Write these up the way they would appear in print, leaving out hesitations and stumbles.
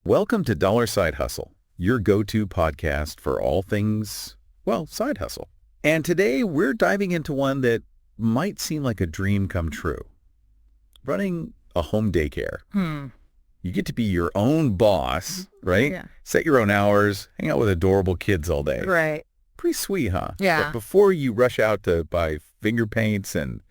Welcome to Dollar Side Hustle, your go-to podcast for all things, well, side hustle. And today we're diving into one that might seem like a dream come true. Running a home daycare. You get to be your own boss, right? Yeah. Set your own hours, hang out with adorable kids all day. Right. Pretty sweet, huh? Yeah. But before you rush out to buy finger paints and,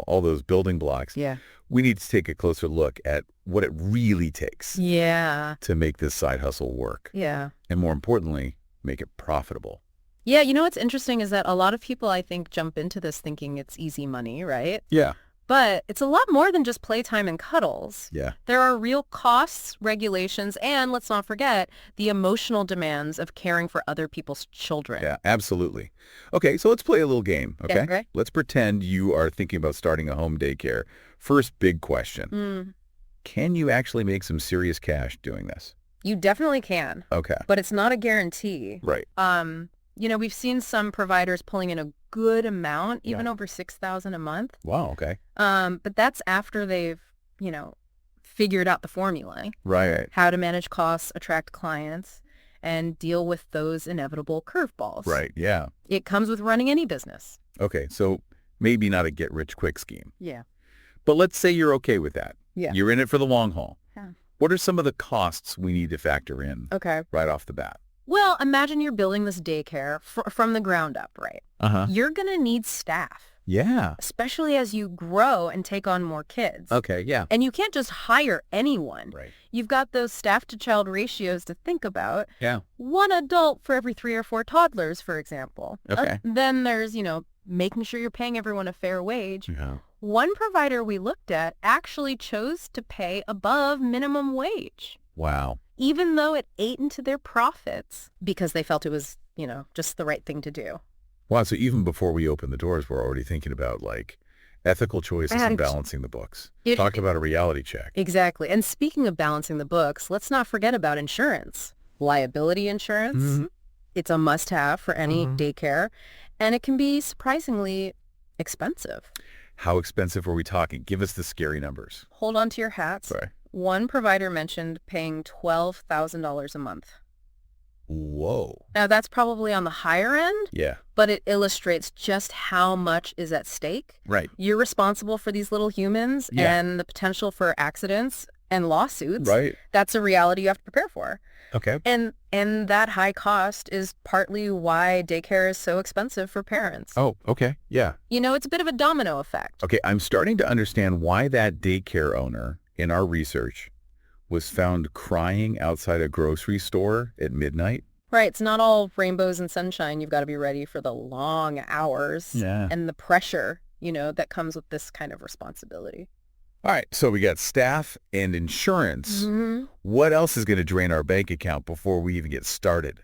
all those building blocks, Yeah. we need to take a closer look at what it really takes Yeah. to make this side hustle work. Yeah. And more importantly, make it profitable. Yeah. What's interesting is that a lot of people, I think, jump into this thinking it's easy money, right? Yeah. But it's a lot more than just playtime and cuddles. Yeah. There are real costs, regulations, and let's not forget the emotional demands of caring for other people's children. Yeah, absolutely. Okay, so let's play a little game, okay? Yeah, right. Let's pretend you are thinking about starting a home daycare. First big question. Can you actually make some serious cash doing this? You definitely can, Okay. but it's not a guarantee. Right. We've seen some providers pulling in a good amount, even Yeah. over $6,000 a month. Wow, okay. But that's after they've, figured out the formula, Right. how to manage costs, attract clients, and deal with those inevitable curveballs. Right, yeah. It comes with running any business. Okay, so maybe not a get-rich-quick scheme. Yeah. But let's say you're okay with that. Yeah. You're in it for the long haul. Yeah. What are some of the costs we need to factor in Okay. right off the bat? Well, imagine you're building this daycare from the ground up, right? Uh-huh. You're going to need staff, Yeah. especially as you grow and take on more kids. Okay, yeah. And you can't just hire anyone. Right. You've got those staff-to-child ratios to think about. Yeah. One adult for every 3 or 4 toddlers, for example. Okay. Then there's, making sure you're paying everyone a fair wage. Yeah. One provider we looked at actually chose to pay above minimum wage, Wow. even though it ate into their profits because they felt it was, just the right thing to do. Wow, so even before we open the doors, we're already thinking about, ethical choices and And balancing the books. it- Talk about a reality check. Exactly. And speaking of balancing the books, let's not forget about insurance. Liability insurance. Mhm. It's a must-have for any daycare, and it can be surprisingly expensive. How expensive are we talking? Give us the scary numbers. Hold on to your hats. Sorry. One provider mentioned paying $12,000 a month. Whoa. Now, that's probably on the higher end, Yeah. but it illustrates just how much is at stake. Right. You're responsible for these little humans Yeah. and the potential for accidents and lawsuits. Right. That's a reality you have to prepare for. Okay. And that high cost is partly why daycare is so expensive for parents. Oh, okay. Yeah. It's a bit of a domino effect. Okay, I'm starting to understand why that daycare owner in our research was found crying outside a grocery store at midnight. Right. It's not all rainbows and sunshine. You've got to be ready for the long hours Yeah. and the pressure, that comes with this kind of responsibility. All right, so we got staff and insurance. Mm-hmm. What else is going to drain our bank account before we even get started?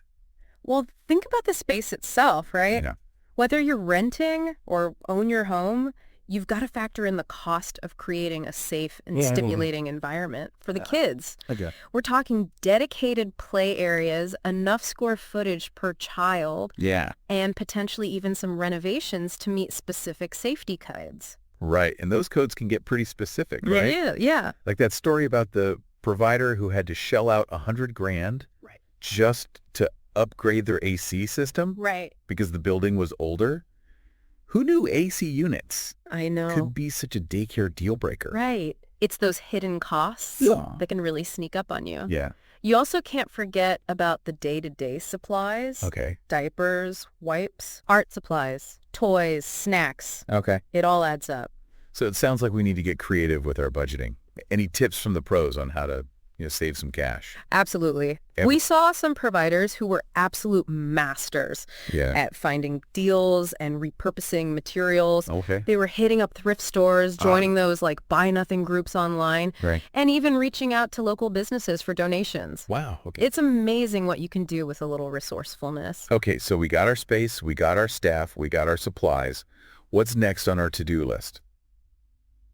Well, think about the space itself, right? Yeah. Whether you're renting or own your home, you've got to factor in the cost of creating a safe and stimulating environment for the kids. Okay. We're talking dedicated play areas, enough square footage per child, Yeah. and potentially even some renovations to meet specific safety codes. Right, and those codes can get pretty specific, right? Yeah. Like that story about the provider who had to shell out $100,000 Right. just to upgrade their AC system Right. because the building was older. Who knew AC units I know. could be such a daycare deal breaker? Right. It's those hidden costs Yeah. that can really sneak up on you. Yeah. You also can't forget about the day-to-day supplies. Okay. Diapers, wipes, art supplies, toys, snacks. Okay. It all adds up. So it sounds like we need to get creative with our budgeting. Any tips from the pros on how to, save some cash? Absolutely. Yeah. We saw some providers who were absolute masters Yeah. at finding deals and repurposing materials. Okay. They were hitting up thrift stores, joining those buy nothing groups online, Right. and even reaching out to local businesses for donations. Wow. Okay. It's amazing what you can do with a little resourcefulness. Okay, so we got our space, we got our staff, we got our supplies. What's next on our to-do list?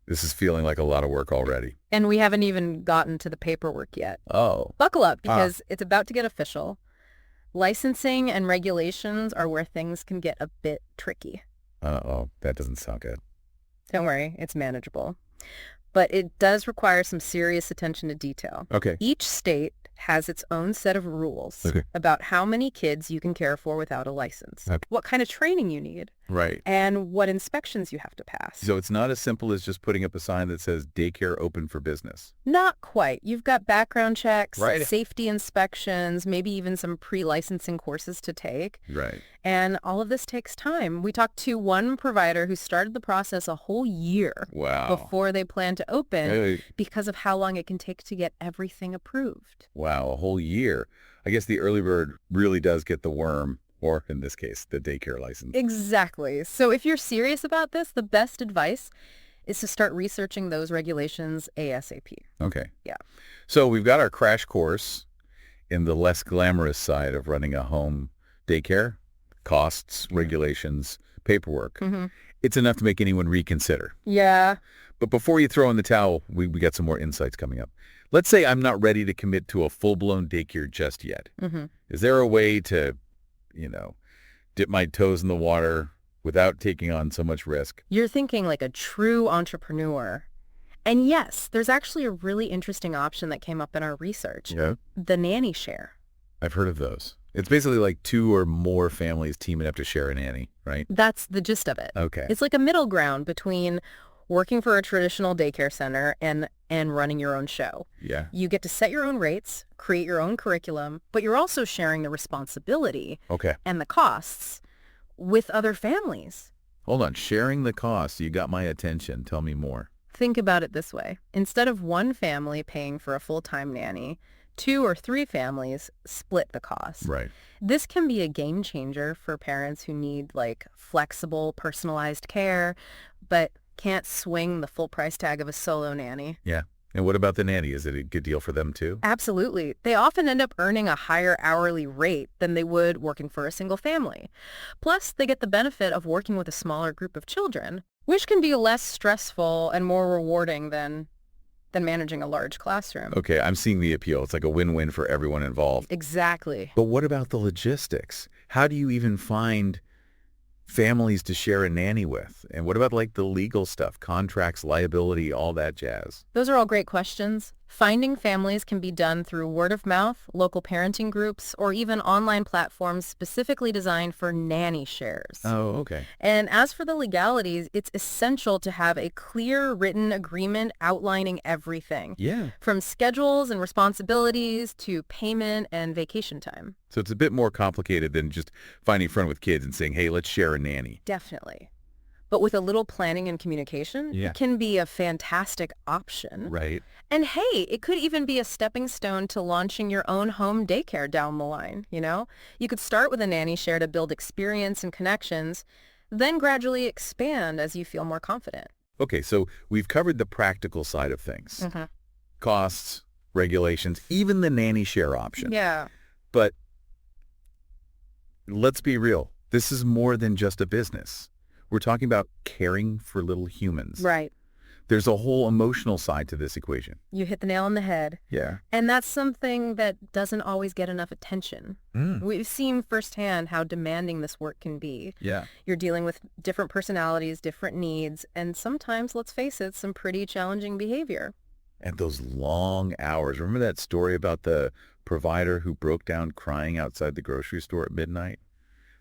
This is feeling like a lot of work already. And we haven't even gotten to the paperwork yet. Oh. Buckle up because it's about to get official. Licensing and regulations are where things can get a bit tricky. Uh-oh, that doesn't sound good. Don't worry, it's manageable. But it does require some serious attention to detail. Okay. Each state has its own set of rules Okay. about how many kids you can care for without a license, Okay. what kind of training you need, Right. and what inspections you have to pass. So it's not as simple as just putting up a sign that says daycare open for business. Not quite. You've got background checks, Right. safety inspections, maybe even some pre-licensing courses to take. Right. And all of this takes time. We talked to one provider who started the process a whole year Wow. before they plan to open Hey. because of how long it can take to get everything approved. Wow, a whole year. I guess the early bird really does get the worm, or in this case, the daycare license. Exactly. So if you're serious about this, the best advice is to start researching those regulations ASAP. Okay. Yeah. So we've got our crash course in the less glamorous side of running a home daycare: costs, regulations, paperwork. Mm-hmm. It's enough to make anyone reconsider. Yeah. But before you throw in the towel, we got some more insights coming up. Let's say I'm not ready to commit to a full-blown daycare just yet. Mm-hmm. Is there a way to, dip my toes in the water without taking on so much risk? You're thinking like a true entrepreneur. And yes, there's actually a really interesting option that came up in our research. Yeah. The nanny share. I've heard of those. It's basically like 2 or more families teaming up to share a nanny, right? That's the gist of it. Okay. It's like a middle ground between working for a traditional daycare center and running your own show. Yeah. You get to set your own rates, create your own curriculum, but you're also sharing the responsibility Okay. and the costs with other families. Hold on. Sharing the cost. You got my attention. Tell me more. Think about it this way. Instead of one family paying for a full-time nanny, 2 or 3 families split the cost. Right. This can be a game changer for parents who need like flexible, personalized care, but can't swing the full price tag of a solo nanny. Yeah. And what about the nanny? Is it a good deal for them too? Absolutely. They often end up earning a higher hourly rate than they would working for a single family. Plus, they get the benefit of working with a smaller group of children, which can be less stressful and more rewarding than managing a large classroom. Okay. I'm seeing the appeal. It's like a win-win for everyone involved. Exactly. But what about the logistics? How do you even find families to share a nanny with? And what about like the legal stuff, contracts, liability, all that jazz? Those are all great questions. Finding families can be done through word of mouth, local parenting groups, or even online platforms specifically designed for nanny shares. Oh, okay. And as for the legalities, it's essential to have a clear written agreement outlining everything, Yeah. from schedules and responsibilities to payment and vacation time. So it's a bit more complicated than just finding a friend with kids and saying, hey, let's share a nanny. Definitely. But with a little planning and communication, Yeah. it can be a fantastic option. Right. And hey, it could even be a stepping stone to launching your own home daycare down the line, you know? You could start with a nanny share to build experience and connections, then gradually expand as you feel more confident. Okay, so we've covered the practical side of things. Mm-hmm. Costs, regulations, even the nanny share option. Yeah. But let's be real. This is more than just a business. We're talking about caring for little humans. Right. There's a whole emotional side to this equation. You hit the nail on the head. Yeah. And that's something that doesn't always get enough attention. We've seen firsthand how demanding this work can be. Yeah. You're dealing with different personalities, different needs, and sometimes, let's face it, some pretty challenging behavior. And those long hours. Remember that story about the provider who broke down crying outside the grocery store at midnight?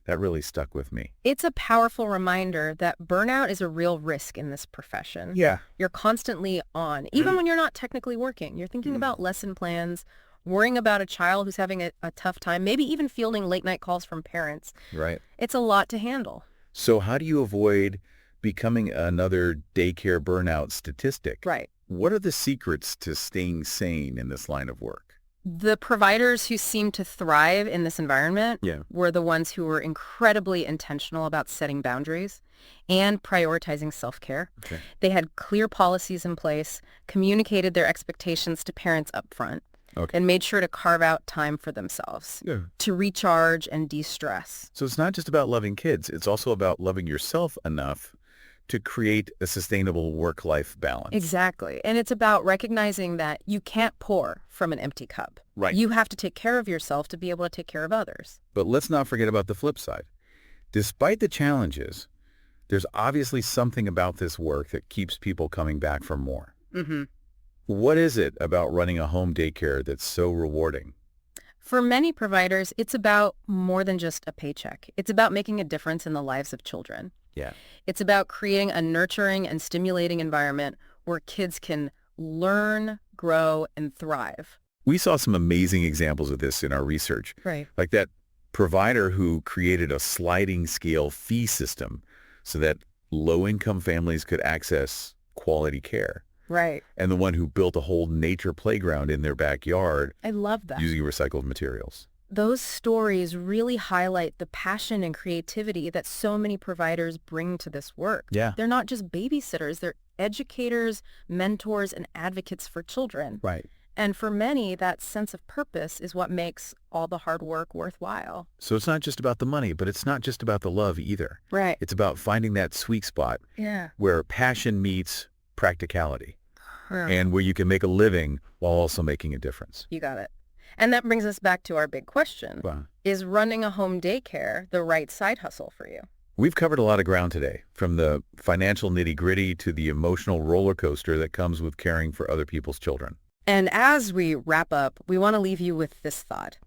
That really stuck with me. It's a powerful reminder that burnout is a real risk in this profession. Yeah. You're constantly on, even when you're not technically working. You're thinking about lesson plans, worrying about a child who's having a tough time, maybe even fielding late night calls from parents. Right. It's a lot to handle. So how do you avoid becoming another daycare burnout statistic? Right. What are the secrets to staying sane in this line of work? The providers who seemed to thrive in this environment were the ones who were incredibly intentional about setting boundaries and prioritizing self-care. Okay. They had clear policies in place, communicated their expectations to parents up front, and made sure to carve out time for themselves to recharge and de-stress. So it's not just about loving kids. It's also about loving yourself enough to create a sustainable work-life balance. Exactly. And it's about recognizing that you can't pour from an empty cup. Right. You have to take care of yourself to be able to take care of others. But let's not forget about the flip side. Despite the challenges, there's obviously something about this work that keeps people coming back for more. Mm-hmm. What is it about running a home daycare that's so rewarding? For many providers, it's about more than just a paycheck. It's about making a difference in the lives of children. Yeah. It's about creating a nurturing and stimulating environment where kids can learn, grow, and thrive. We saw some amazing examples of this in our research, Right. like that provider who created a sliding scale fee system so that low-income families could access quality care, Right. and the one who built a whole nature playground in their backyard I love that. using recycled materials. Those stories really highlight the passion and creativity that so many providers bring to this work. Yeah. They're not just babysitters, they're educators, mentors, and advocates for children. Right. And for many, that sense of purpose is what makes all the hard work worthwhile. So it's not just about the money, but it's not just about the love either. Right. It's about finding that sweet spot Yeah. where passion meets practicality Huh. and where you can make a living while also making a difference. You got it. And that brings us back to our big question. Wow. Is running a home daycare the right side hustle for you? We've covered a lot of ground today, from the financial nitty-gritty to the emotional roller coaster that comes with caring for other people's children. And as we wrap up, we want to leave you with this thought.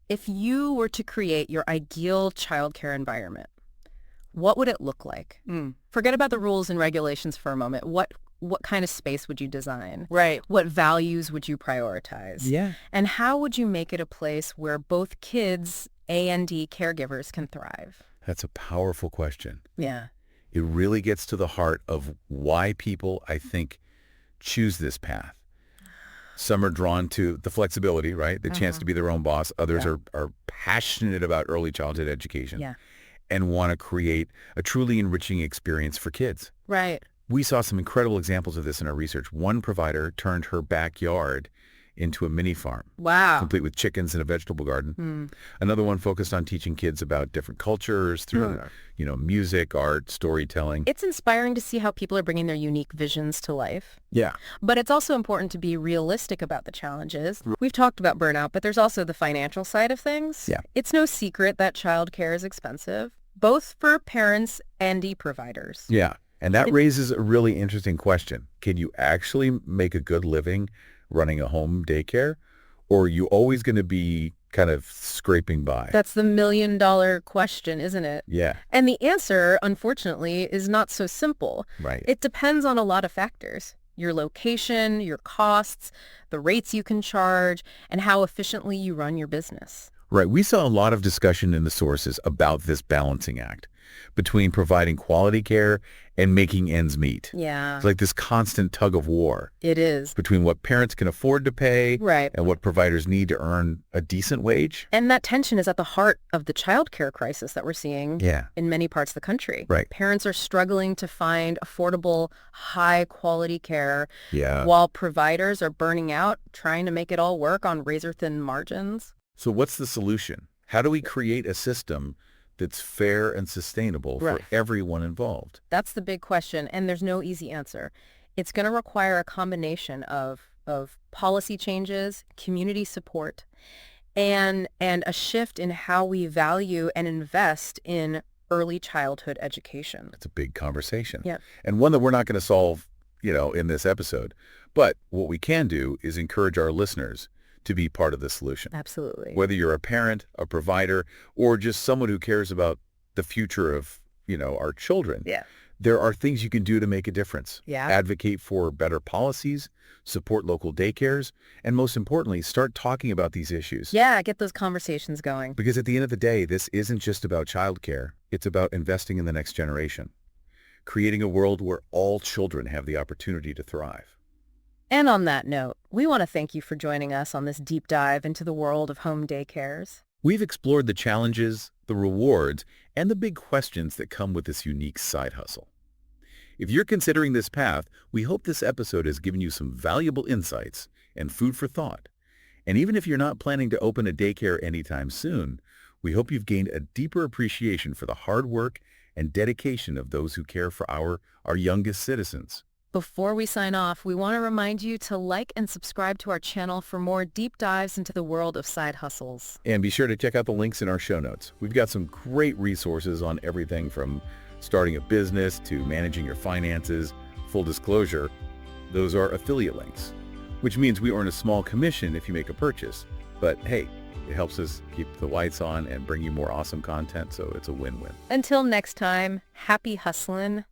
If you were to create your ideal childcare environment, what would it look like? Forget about the rules and regulations for a moment. What kind of space would you design? Right. What values would you prioritize? Yeah. And how would you make it a place where both kids and caregivers can thrive? That's a powerful question. Yeah. It really gets to the heart of why people, I think, choose this path. Some are drawn to the flexibility, right? The chance to be their own boss. Others are passionate about early childhood education Yeah. and want to create a truly enriching experience for kids. Right. We saw some incredible examples of this in our research. One provider turned her backyard into a mini farm, Wow. complete with chickens and a vegetable garden. Another one focused on teaching kids about different cultures through, music, art, storytelling. It's inspiring to see how people are bringing their unique visions to life. Yeah. But it's also important to be realistic about the challenges. We've talked about burnout, but there's also the financial side of things. Yeah. It's no secret that childcare is expensive, both for parents and providers. Yeah. And that raises a really interesting question. Can you actually make a good living running a home daycare? Or are you always going to be kind of scraping by? That's the million-dollar question, isn't it? Yeah. And the answer, unfortunately, is not so simple. Right. It depends on a lot of factors. Your location, your costs, the rates you can charge, and how efficiently you run your business. Right. We saw a lot of discussion in the sources about this balancing act between providing quality care and making ends meet. Yeah, It's like this constant tug of war it is. between what parents can afford to pay Right. and what providers need to earn a decent wage. And that tension is at the heart of the childcare crisis that we're seeing Yeah. in many parts of the country. Right. Parents are struggling to find affordable, high-quality care, Yeah. while providers are burning out, trying to make it all work on razor-thin margins. So what's the solution? How do we create a system that's fair and sustainable Right. for everyone involved? That's the big question, and there's no easy answer. It's going to require a combination of policy changes, community support, and a shift in how we value and invest in early childhood education. It's a big conversation. Yeah. And one that we're not going to solve, in this episode. But what we can do is encourage our listeners to be part of the solution. Absolutely. Whether you're a parent, a provider, or just someone who cares about the future of, our children. Yeah. There are things you can do to make a difference. Yeah. Advocate for better policies, support local daycares, and most importantly, start talking about these issues. Yeah, get those conversations going. Because at the end of the day, this isn't just about childcare. It's about investing in the next generation, creating a world where all children have the opportunity to thrive. And on that note, we want to thank you for joining us on this deep dive into the world of home daycares. We've explored the challenges, the rewards, and the big questions that come with this unique side hustle. If you're considering this path, we hope this episode has given you some valuable insights and food for thought. And even if you're not planning to open a daycare anytime soon, we hope you've gained a deeper appreciation for the hard work and dedication of those who care for our youngest citizens. Before we sign off, we want to remind you to like and subscribe to our channel for more deep dives into the world of side hustles. And be sure to check out the links in our show notes. We've got some great resources on everything from starting a business to managing your finances. Full disclosure, those are affiliate links. which means we earn a small commission if you make a purchase. But hey, it helps us keep the lights on and bring you more awesome content, so it's a win-win. Until next time, happy hustling.